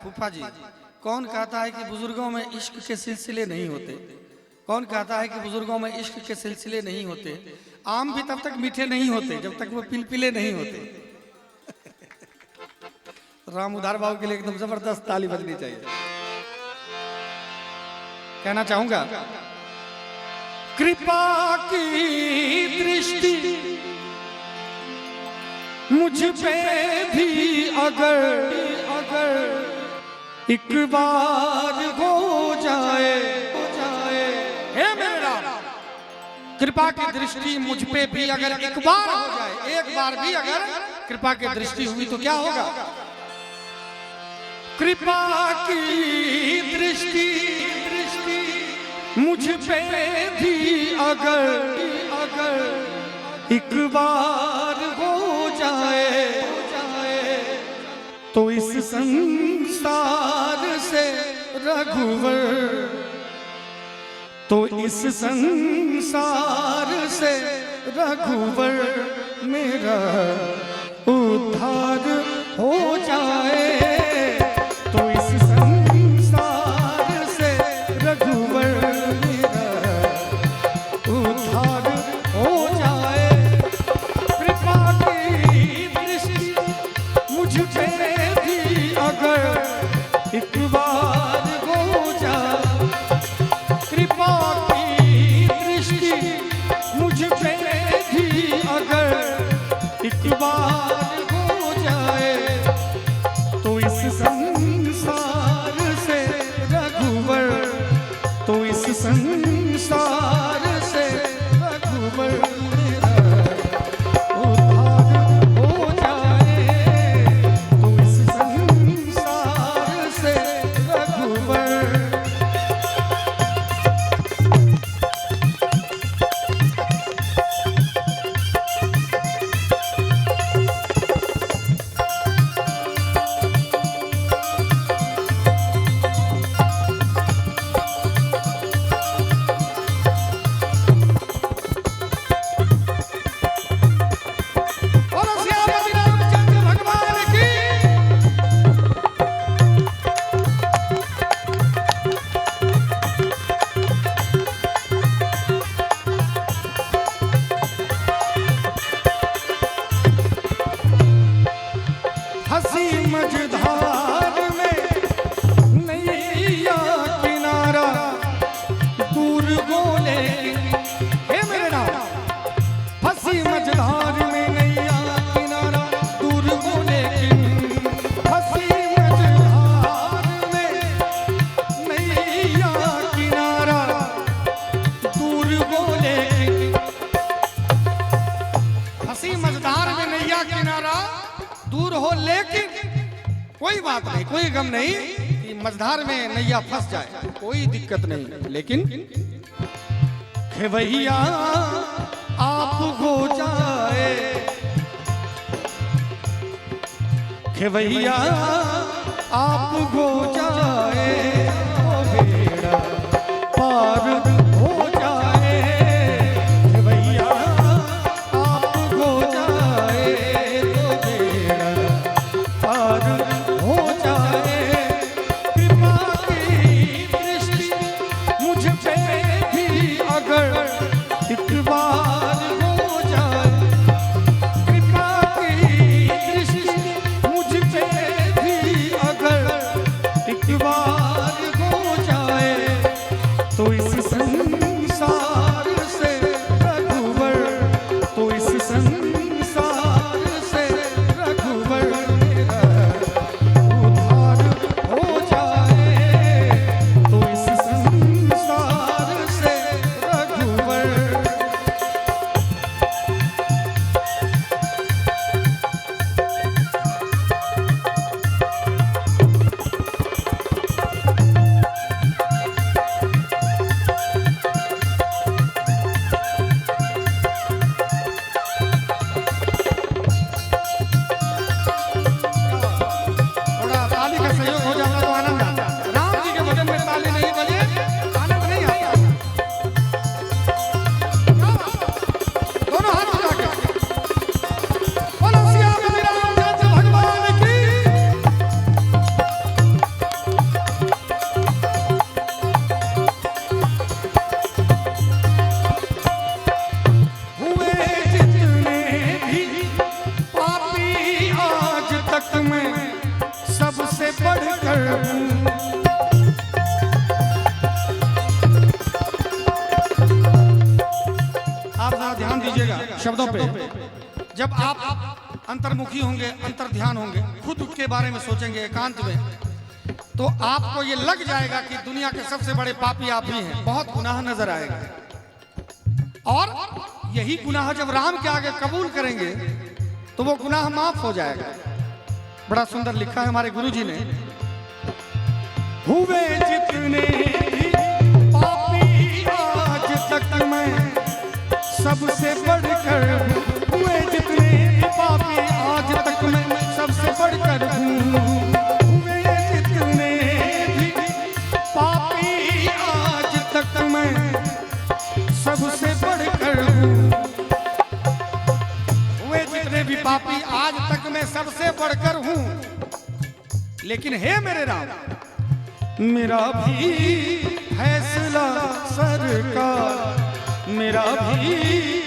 फूफा जी, कौन कहता है कि बुजुर्गों में इश्क के सिलसिले नहीं होते? कौन कहता है कि बुजुर्गों में इश्क के सिलसिले नहीं होते? आम भी तब तक मीठे नहीं होते जब तक वो पिलपिले नहीं होते। राम उधार बाबू के लिए एकदम जबरदस्त ताली बजनी चाहिए। कहना चाहूंगा, कृपा की दृष्टि मुझ पे भी अगर एक बार हो जाए, हे मेरे राम, कृपा की दृष्टि मुझ पे भी अगर एक बार हो जाए, एक बार भी अगर कृपा की दृष्टि हुई तो क्या होगा? कृपा की दृष्टि मुझ पे भी अगर एक बार हो जाए तो इस संसार से रघुवर, तो इस संसार से रघुवर मेरा उद्धार हो जाए, तो इस संसार से रघुवर मेरा उद्धार हो जाए। कृपा की दृष्टि मुझ पे भी अगर एक बार हो जाए, कृपा की दृष्टि मुझ पे भी अगर एक बार हो जाए तो इस संसार से रघुवर, तो इस संसार से रघुवर मेरा उद्धार हो जाए, तो इस संसार से रघुवर। हंसी मझधार में नैया किनारा दूर बोले, हे मेरे नाम, हंसी मझधार में नैया किनारा दूर बोले, हंसी मझधार में नैया किनारा दूर बोले, हंसी मझधार में नैया किनारा दूर हो, लेकिन कोई बात नहीं, कोई गम नहीं कि मझधार में नैया फंस जाए, कोई दिक्कत नहीं, लेकिन खेवैया आप हो जाए, खेवैया आप हो जाए, ओ बेड़ा पार हो जाए, खेवैया आप हो जाए तो बेड़ा पार हो जाए। कृपा की दृष्टि मुझ पे भी अगर एक बार हो जाए, कृपा की दृष्टि मुझ पे भी बढ़कर हूँ। आप जरा ध्यान दीजिएगा शब्दों पे। जब आप अंतर्मुखी होंगे, अंतर ध्यान होंगे, खुद के बारे में सोचेंगे एकांत में, तो आपको ये लग जाएगा कि दुनिया के सबसे बड़े पापी आप ही हैं। बहुत गुनाह नजर आएगा, और यही गुनाह जब राम के आगे कबूल करेंगे तो वो गुनाह माफ हो जाएगा। बड़ा सुंदर लिखा है हमारे गुरुजी ने, हुए जितने भी पापी आज तक मैं सबसे बढ़कर हूँ। हुए जितने भी पापी आज तक मैं सबसे बढ़कर हूँ। हुए जितने भी पापी आज तक मैं सबसे बढ़कर हूँ। हुए जितने भी पापी आज तक मैं सबसे बढ़कर हूँ। लेकिन हे मेरे राम, मेरा भी फैसला सरकार, मेरा भी